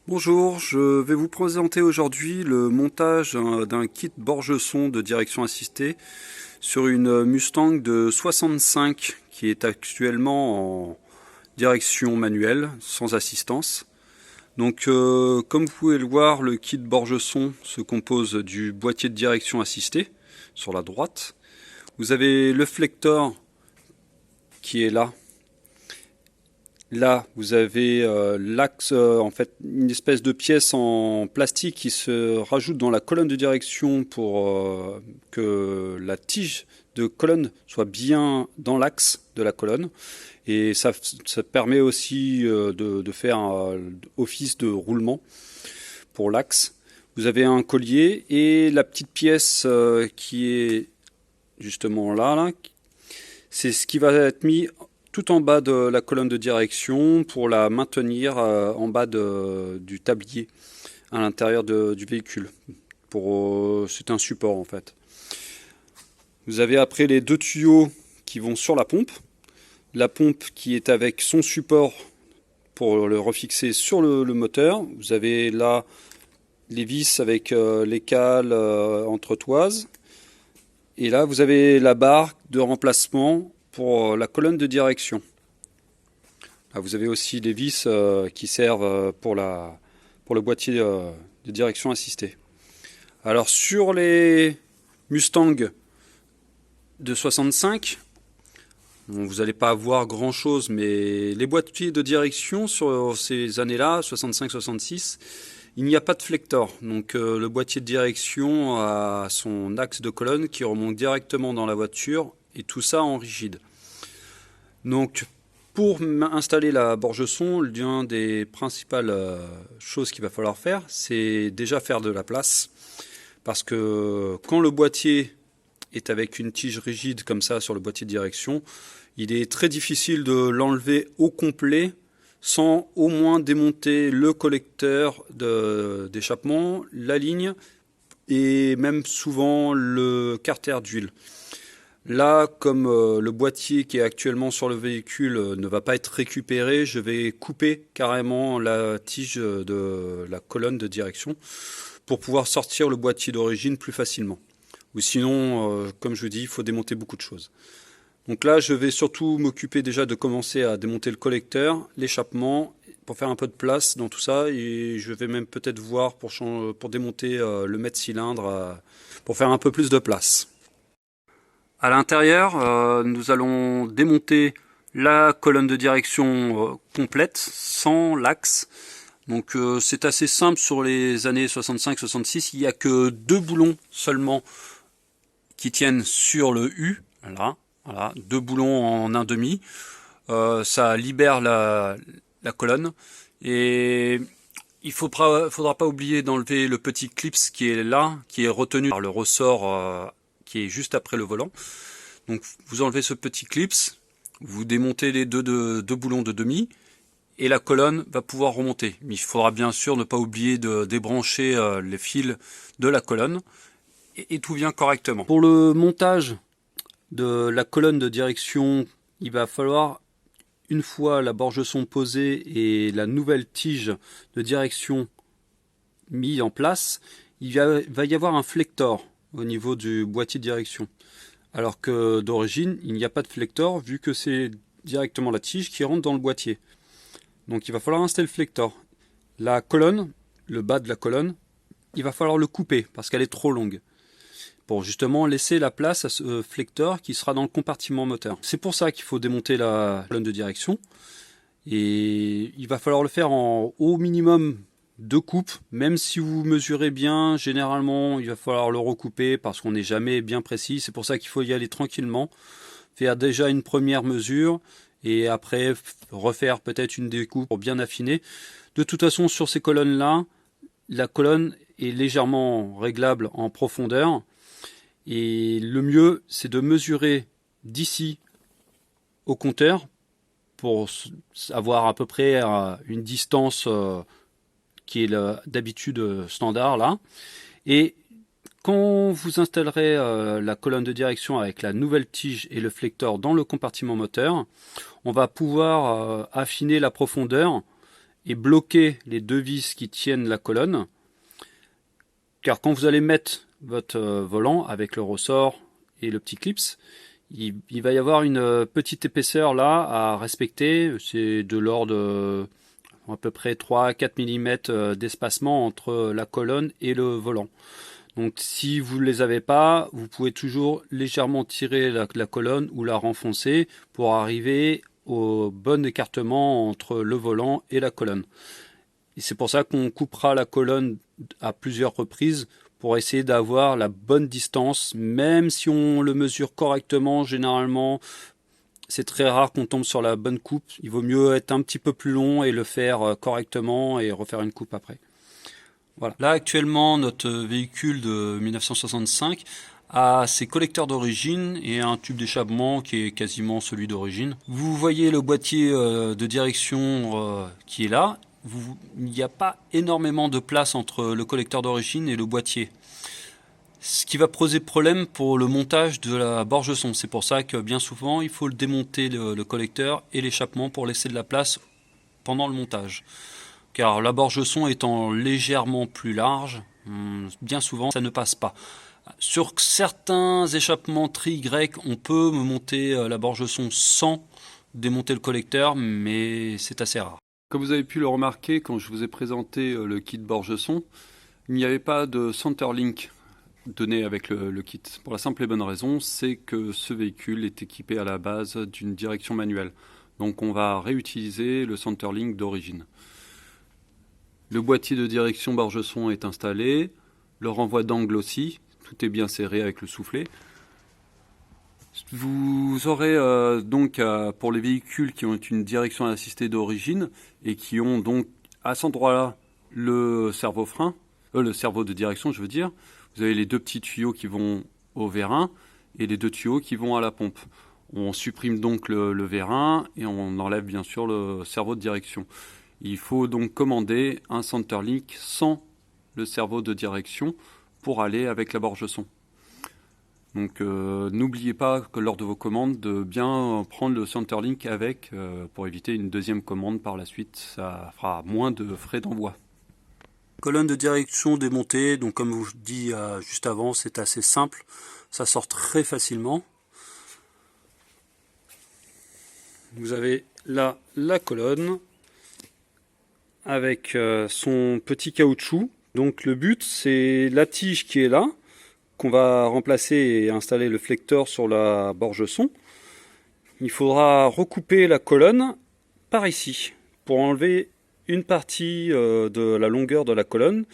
Bonjour, je vais vous présenter aujourd'hui le montage d'un kit Borgeson de direction assistée sur une Mustang de 65 qui est actuellement en direction manuelle sans assistance. Donc comme vous pouvez le voir, le kit Borgeson se compose du boîtier de direction assistée sur la droite. Vous avez le flector qui est là. Là, vous avez l'axe, en fait, une espèce de pièce en plastique qui se rajoute dans la colonne de direction pour que la tige de colonne soit bien dans l'axe de la colonne. Et ça permet aussi de faire office de roulement pour l'axe. Vous avez un collier et la petite pièce qui est justement là, c'est ce qui va être mis tout en bas de la colonne de direction pour la maintenir en bas du tablier à l'intérieur du véhicule. C'est un support en fait. Vous avez après les deux tuyaux qui vont sur la pompe. La pompe qui est avec son support pour le refixer sur le moteur. Vous avez là les vis avec les cales entre toises. Et là vous avez la barre de remplacement pour la colonne de direction. Là, vous avez aussi les vis qui servent pour le boîtier de direction assistée. Alors sur les Mustang de 65, bon, vous n'allez pas avoir grand chose, mais les boîtiers de direction sur ces années-là, 65-66, il n'y a pas de flector. Donc le boîtier de direction a son axe de colonne qui remonte directement dans la voiture et tout ça en rigide. Donc pour installer la Borgeson, l'une des principales choses qu'il va falloir faire, c'est déjà faire de la place. Parce que quand le boîtier est avec une tige rigide comme ça sur le boîtier de direction, il est très difficile de l'enlever au complet sans au moins démonter le collecteur d'échappement, la ligne et même souvent le carter d'huile. Là, comme le boîtier qui est actuellement sur le véhicule ne va pas être récupéré, je vais couper carrément la tige de la colonne de direction pour pouvoir sortir le boîtier d'origine plus facilement. Ou sinon, comme je vous dis, il faut démonter beaucoup de choses. Donc là, je vais surtout m'occuper déjà de commencer à démonter le collecteur, l'échappement, pour faire un peu de place dans tout ça. Et je vais même peut-être voir pour démonter le mètre-cylindre pour faire un peu plus de place. À l'intérieur, nous allons démonter la colonne de direction complète, sans l'axe. Donc c'est assez simple sur les années 65-66. Il n'y a que deux boulons seulement qui tiennent sur le U. Là, voilà, deux boulons en 1,5. Ça libère la colonne. Et il faudra pas oublier d'enlever le petit clips qui est là, qui est retenu par le ressort qui est juste après le volant. Donc vous enlevez ce petit clips, vous démontez les deux boulons de demi et la colonne va pouvoir remonter. Mais il faudra bien sûr ne pas oublier de débrancher les fils de la colonne et tout vient correctement. Pour le montage de la colonne de direction, il va falloir, une fois la Borgeson posée et la nouvelle tige de direction mise en place, il va y avoir un flector au niveau du boîtier de direction. Alors que d'origine, il n'y a pas de flector vu que c'est directement la tige qui rentre dans le boîtier. Donc il va falloir installer le flector. La colonne, le bas de la colonne, il va falloir le couper parce qu'elle est trop longue. Pour justement laisser la place à ce flector qui sera dans le compartiment moteur. C'est pour ça qu'il faut démonter la colonne de direction. Et il va falloir le faire au minimum 2 coupes, même si vous mesurez bien, généralement il va falloir le recouper parce qu'on n'est jamais bien précis. C'est pour ça qu'il faut y aller tranquillement, faire déjà une première mesure et après refaire peut-être une découpe pour bien affiner. De toute façon, sur ces colonnes là, la colonne est légèrement réglable en profondeur et le mieux c'est de mesurer d'ici au compteur pour avoir à peu près une distance qui est d'habitude standard là. Et quand vous installerez la colonne de direction avec la nouvelle tige et le flector dans le compartiment moteur, on va pouvoir affiner la profondeur et bloquer les deux vis qui tiennent la colonne. Car quand vous allez mettre votre volant avec le ressort et le petit clips, il va y avoir une petite épaisseur là à respecter. C'est de l'ordre à peu près 3 à 4 mm d'espacement entre la colonne et le volant. Donc si vous ne les avez pas, vous pouvez toujours légèrement tirer la colonne ou la renfoncer pour arriver au bon écartement entre le volant et la colonne. Et c'est pour ça qu'on coupera la colonne à plusieurs reprises pour essayer d'avoir la bonne distance, même si on le mesure correctement. Généralement, c'est très rare qu'on tombe sur la bonne coupe. Il vaut mieux être un petit peu plus long et le faire correctement et refaire une coupe après. Voilà. Là, actuellement, notre véhicule de 1965 a ses collecteurs d'origine et un tube d'échappement qui est quasiment celui d'origine. Vous voyez le boîtier de direction qui est là. Il n'y a pas énormément de place entre le collecteur d'origine et le boîtier. Ce qui va poser problème pour le montage de la borge son. C'est pour ça que bien souvent, il faut le démonter le collecteur et l'échappement pour laisser de la place pendant le montage. Car la borge son étant légèrement plus large, bien souvent ça ne passe pas. Sur certains échappements tri-Y, on peut monter la borge son sans démonter le collecteur, mais c'est assez rare. Comme vous avez pu le remarquer quand je vous ai présenté le kit borge son, il n'y avait pas de Centerlink donné avec le kit. Pour la simple et bonne raison, c'est que ce véhicule est équipé à la base d'une direction manuelle. Donc on va réutiliser le Centerlink d'origine. Le boîtier de direction borge son est installé, le renvoi d'angle aussi, tout est bien serré avec le soufflet. Vous aurez donc pour les véhicules qui ont une direction assistée d'origine et qui ont donc à cet endroit-là le cerveau-frein, le cerveau de direction je veux dire, vous avez les deux petits tuyaux qui vont au vérin et les deux tuyaux qui vont à la pompe. On supprime donc le vérin et on enlève bien sûr le cerveau de direction. Il faut donc commander un Centerlink sans le cerveau de direction pour aller avec la borge son. Donc n'oubliez pas que lors de vos commandes de bien prendre le Centerlink avec pour éviter une deuxième commande par la suite. Ça fera moins de frais d'envoi. Colonne de direction démontée, donc comme je vous dis juste avant, c'est assez simple. Ça sort très facilement. Vous avez là la colonne avec son petit caoutchouc. Donc le but, c'est la tige qui est là, qu'on va remplacer et installer le flecteur sur la borge son. Il faudra recouper la colonne par ici pour enlever une partie de la longueur de la colonne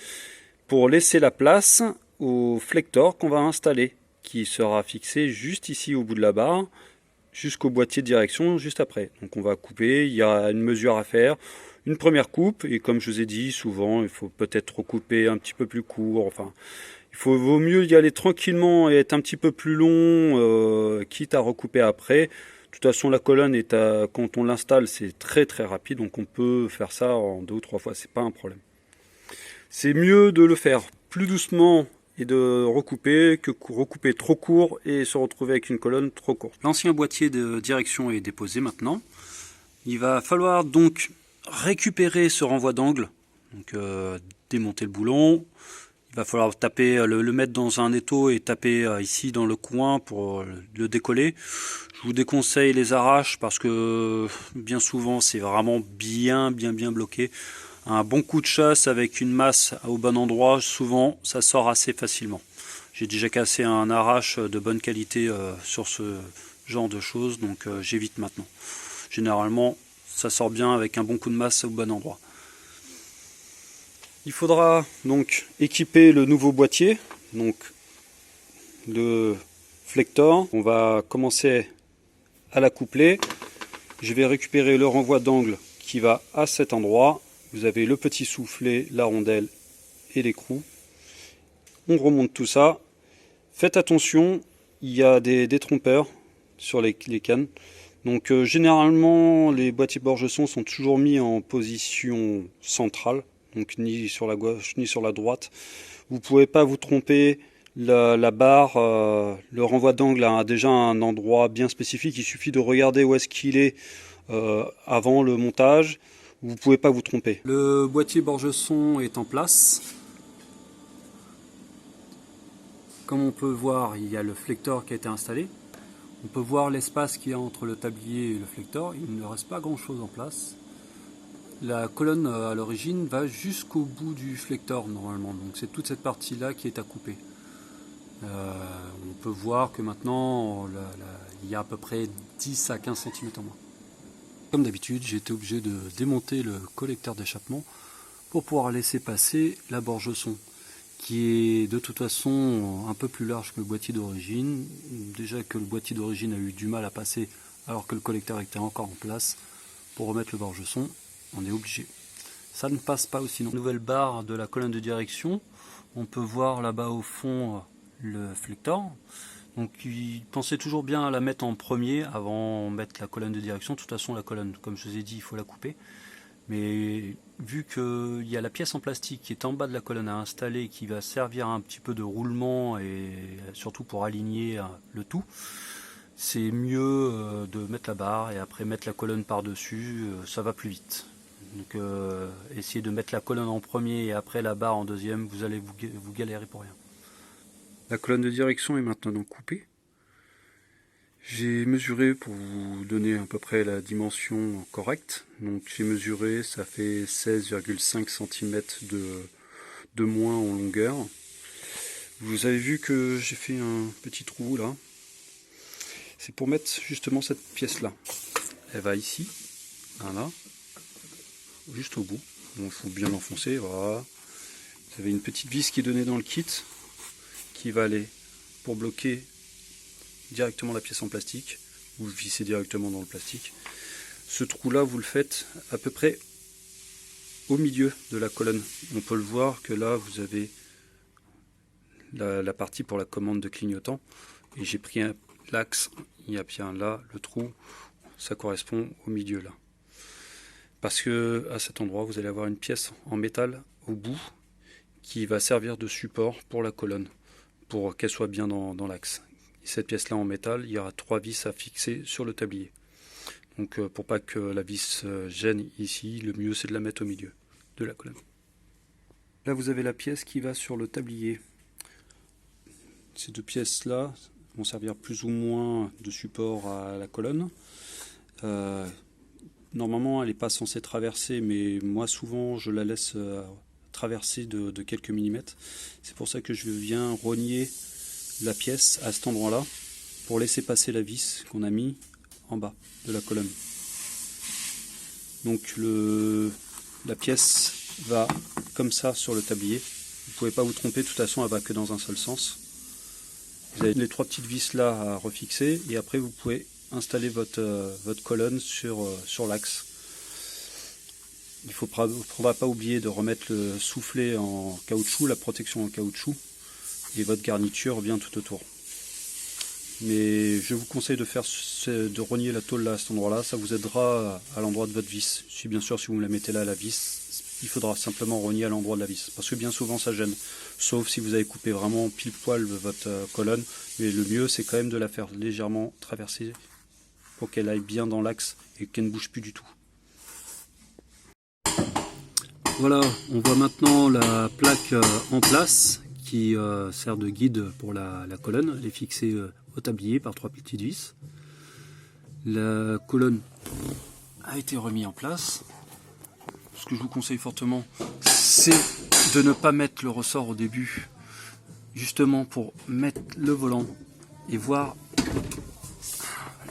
pour laisser la place au flecteur qu'on va installer, qui sera fixé juste ici au bout de la barre jusqu'au boîtier de direction juste après. Donc on va couper, il y a une mesure à faire. Une première coupe, et comme je vous ai dit, souvent, il faut peut-être recouper un petit peu plus court. Enfin, vaut mieux y aller tranquillement et être un petit peu plus long, quitte à recouper après. De toute façon, la colonne, quand on l'installe, c'est très très rapide, donc on peut faire ça en 2 ou 3 fois, c'est pas un problème. C'est mieux de le faire plus doucement et de recouper que recouper trop court et se retrouver avec une colonne trop courte. L'ancien boîtier de direction est déposé maintenant. Il va falloir donc récupérer ce renvoi d'angle, donc démonter le boulon. Il va falloir taper, le mettre dans un étau et taper ici dans le coin pour le décoller. Je vous déconseille les arraches parce que bien souvent c'est vraiment bien bloqué. Un bon coup de chasse avec une masse au bon endroit, souvent ça sort assez facilement. J'ai déjà cassé un arrache de bonne qualité sur ce genre de choses, donc j'évite maintenant. Généralement ça sort bien avec un bon coup de masse au bon endroit. Il faudra donc équiper le nouveau boîtier, donc le flector. On va commencer à l'accoupler. Je vais récupérer le renvoi d'angle qui va à cet endroit. Vous avez le petit soufflet, la rondelle et l'écrou. On remonte tout ça. Faites attention, il y a des détrompeurs sur les cannes. Donc généralement les boîtiers borge son sont toujours mis en position centrale, donc ni sur la gauche ni sur la droite. Vous ne pouvez pas vous tromper, la barre, le renvoi d'angle a déjà un endroit bien spécifique, il suffit de regarder où est-ce qu'il est avant le montage. vous ne pouvez pas vous tromper. Le boîtier Borgeson est en place. Comme on peut voir, il y a le flecteur qui a été installé. On peut voir l'espace qu'il y a entre le tablier et le flecteur. Il ne reste pas grand chose en place. La colonne à l'origine va jusqu'au bout du flecteur normalement. Donc c'est toute cette partie là qui est à couper. On peut voir que maintenant il y a à peu près 10 à 15 cm en moins. Comme d'habitude, j'ai été obligé de démonter le collecteur d'échappement pour pouvoir laisser passer la Borgeson, qui est de toute façon un peu plus large que le boîtier d'origine. Déjà que le boîtier d'origine a eu du mal à passer alors que le collecteur était encore en place. Pour remettre le Borgeson, on est obligé. Ça ne passe pas aussi non. Nouvelle barre de la colonne de direction. On peut voir là-bas au fond le flecteur. Donc pensez toujours bien à la mettre en premier avant de mettre la colonne de direction. De toute façon, la colonne, comme je vous ai dit, il faut la couper. Mais vu qu'il y a la pièce en plastique qui est en bas de la colonne à installer, qui va servir un petit peu de roulement et surtout pour aligner le tout, c'est mieux de mettre la barre et après mettre la colonne par-dessus, ça va plus vite. Donc essayez de mettre la colonne en premier et après la barre en deuxième, vous allez vous galérer pour rien. La colonne de direction est maintenant coupée. J'ai mesuré pour vous donner à peu près la dimension correcte. Donc j'ai mesuré, ça fait 16,5 cm de moins en longueur. Vous avez vu que j'ai fait un petit trou là. C'est pour mettre justement cette pièce là. Elle va ici, voilà, juste au bout. Donc il faut bien l'enfoncer, voilà. Vous avez une petite vis qui est donnée dans le kit, qui va aller pour bloquer directement la pièce en plastique. Vous vissez directement dans le plastique. Ce trou là, vous le faites à peu près au milieu de la colonne. On peut le voir que là vous avez la partie pour la commande de clignotant, et j'ai pris l'axe, il y a bien là le trou, ça correspond au milieu là, parce que à cet endroit vous allez avoir une pièce en métal au bout qui va servir de support pour la colonne, pour qu'elle soit bien dans l'axe. Et cette pièce là en métal, il y aura 3 vis à fixer sur le tablier. Donc pour pas que la vis gêne ici, le mieux c'est de la mettre au milieu de la colonne. Là vous avez la pièce qui va sur le tablier. Ces deux pièces là vont servir plus ou moins de support à la colonne. Normalement elle n'est pas censée traverser, mais moi souvent je la laisse traverser de quelques millimètres. C'est pour ça que je viens rogner la pièce à cet endroit là pour laisser passer la vis qu'on a mis en bas de la colonne. Donc la pièce va comme ça sur le tablier. Vous ne pouvez pas vous tromper, de toute façon elle va que dans un seul sens. Vous avez les 3 petites vis là à refixer et après vous pouvez installer votre colonne sur l'axe. Il ne faudra pas oublier de remettre le soufflet en caoutchouc, la protection en caoutchouc, et votre garniture bien tout autour. Mais je vous conseille de rogner la tôle là à cet endroit là, ça vous aidera à l'endroit de votre vis. Si bien sûr si vous la mettez là à la vis, il faudra simplement rogner à l'endroit de la vis, parce que bien souvent ça gêne, sauf si vous avez coupé vraiment pile poil votre colonne, mais le mieux c'est quand même de la faire légèrement traverser pour qu'elle aille bien dans l'axe et qu'elle ne bouge plus du tout. Voilà, on voit maintenant la plaque en place qui sert de guide pour la colonne. Elle est fixée au tablier par 3 petites vis. La colonne a été remise en place. Ce que je vous conseille fortement, c'est de ne pas mettre le ressort au début, justement pour mettre le volant et voir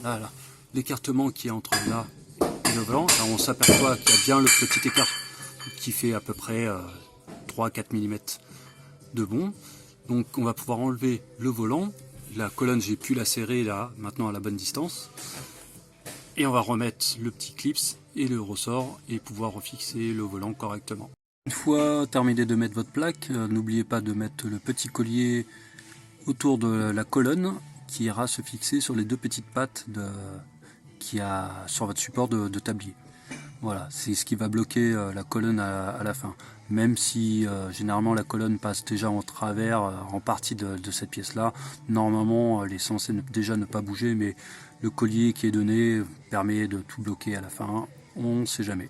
là l'écartement qui est entre là et le volant. Là, on s'aperçoit qu'il y a bien le petit écart qui fait à peu près 3-4 mm de bon. Donc on va pouvoir enlever le volant. La colonne, j'ai pu la serrer là, maintenant à la bonne distance. Et on va remettre le petit clips et le ressort et pouvoir refixer le volant correctement. Une fois terminé de mettre votre plaque, n'oubliez pas de mettre le petit collier autour de la colonne qui ira se fixer sur les 2 petites pattes qu'il y a sur votre support de tablier. Voilà, c'est ce qui va bloquer la colonne à la fin. Même si généralement la colonne passe déjà en travers en partie de cette pièce là, normalement elle est censée déjà ne pas bouger, mais le collier qui est donné permet de tout bloquer à la fin, on ne sait jamais.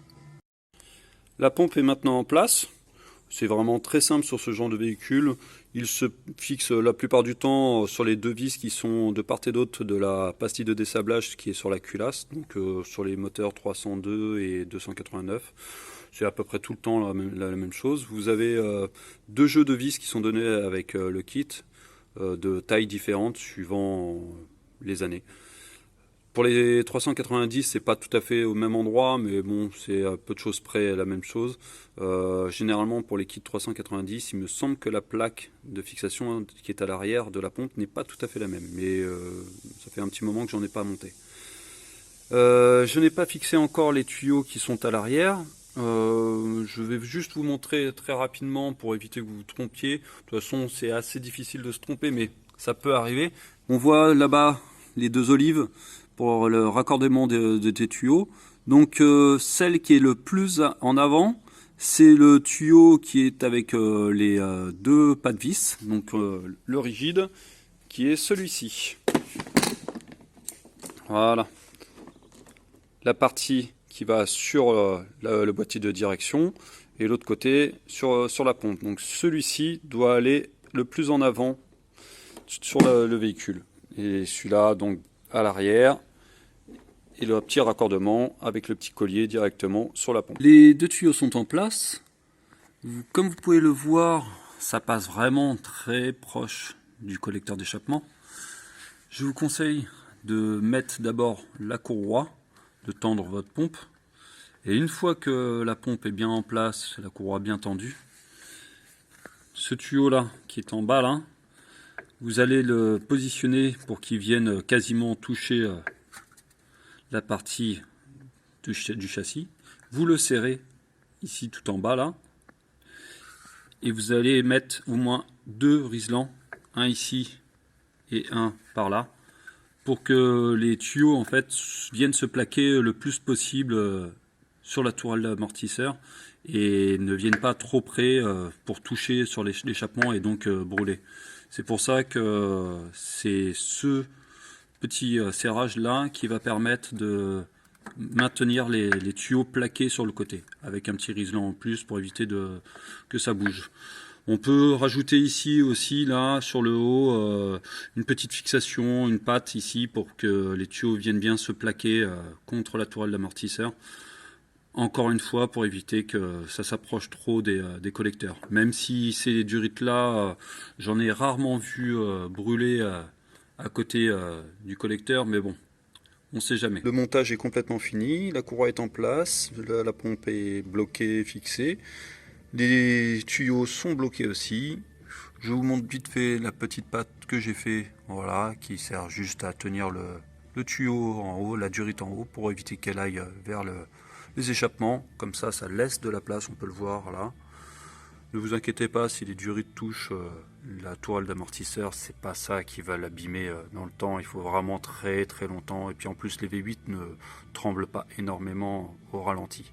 La pompe est maintenant en place. C'est vraiment très simple sur ce genre de véhicule. Il se fixe la plupart du temps sur les deux vis qui sont de part et d'autre de la pastille de dessablage qui est sur la culasse, donc sur les moteurs 302 et 289. C'est à peu près tout le temps la même chose. Vous avez deux jeux de vis qui sont donnés avec le kit, de tailles différentes suivant les années. Pour les 390, c'est pas tout à fait au même endroit, mais bon, c'est à peu de choses près la même chose. Généralement, pour les kits 390, il me semble que la plaque de fixation qui est à l'arrière de la pompe n'est pas tout à fait la même, mais ça fait un petit moment que j'en ai pas monté. Je n'ai pas fixé encore les tuyaux qui sont à l'arrière. Je vais juste vous montrer très rapidement pour éviter que vous vous trompiez. De toute façon, c'est assez difficile de se tromper, mais ça peut arriver. On voit là-bas les deux olives pour le raccordement des tuyaux. Donc celle qui est le plus en avant, c'est le tuyau qui est avec les deux pas de vis, donc le rigide, qui est celui-ci. Voilà. La partie qui va sur le boîtier de direction et l'autre côté sur la pompe. Donc celui-ci doit aller le plus en avant sur le véhicule. Et celui-là donc à l'arrière et le petit raccordement avec le petit collier directement sur la pompe. Les deux tuyaux sont en place. Comme vous pouvez le voir, ça passe vraiment très proche du collecteur d'échappement. Je vous conseille de mettre d'abord la courroie, de tendre votre pompe. Et une fois que la pompe est bien en place, la courroie bien tendue, ce tuyau là qui est en bas là, vous allez le positionner pour qu'il vienne quasiment toucher la partie du châssis. Vous le serrez ici tout en bas là. Et vous allez mettre au moins deux riselants, un ici et un par là, pour que les tuyaux en fait viennent se plaquer le plus possible sur la tourelle d'amortisseur et ne viennent pas trop près pour toucher sur l'échappement et donc brûler. C'est pour ça que c'est ce petit serrage là qui va permettre de maintenir les tuyaux plaqués sur le côté avec un petit riselant en plus pour éviter que ça bouge. On peut rajouter ici aussi là sur le haut une petite fixation, une patte ici pour que les tuyaux viennent bien se plaquer contre la tourelle d'amortisseur. Encore une fois pour éviter que ça s'approche trop des collecteurs. Même si ces durites là, j'en ai rarement vu brûler à côté du collecteur, mais bon. On ne sait jamais. Le montage est complètement fini, la courroie est en place, la pompe est bloquée, fixée. Les tuyaux sont bloqués aussi. Je vous montre vite fait la petite patte que j'ai fait, voilà, qui sert juste à tenir le tuyau en haut, la durite en haut, pour éviter qu'elle aille vers les échappements. Comme ça laisse de la place, on peut le voir là. Ne vous inquiétez pas si les durites touchent la tourelle d'amortisseur, c'est pas ça qui va l'abîmer dans le temps. Il faut vraiment très très longtemps. Et puis en plus les V8 ne tremblent pas énormément au ralenti.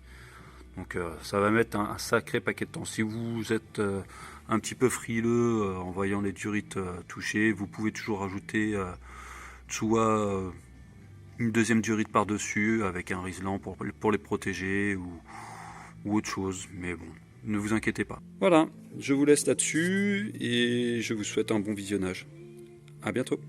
Donc ça va mettre un sacré paquet de temps. Si vous êtes un petit peu frileux en voyant les durites toucher, vous pouvez toujours rajouter soit une deuxième durite par-dessus avec un riselant pour les protéger ou autre chose. Mais bon. Ne vous inquiétez pas. Voilà, je vous laisse là-dessus et je vous souhaite un bon visionnage. À bientôt.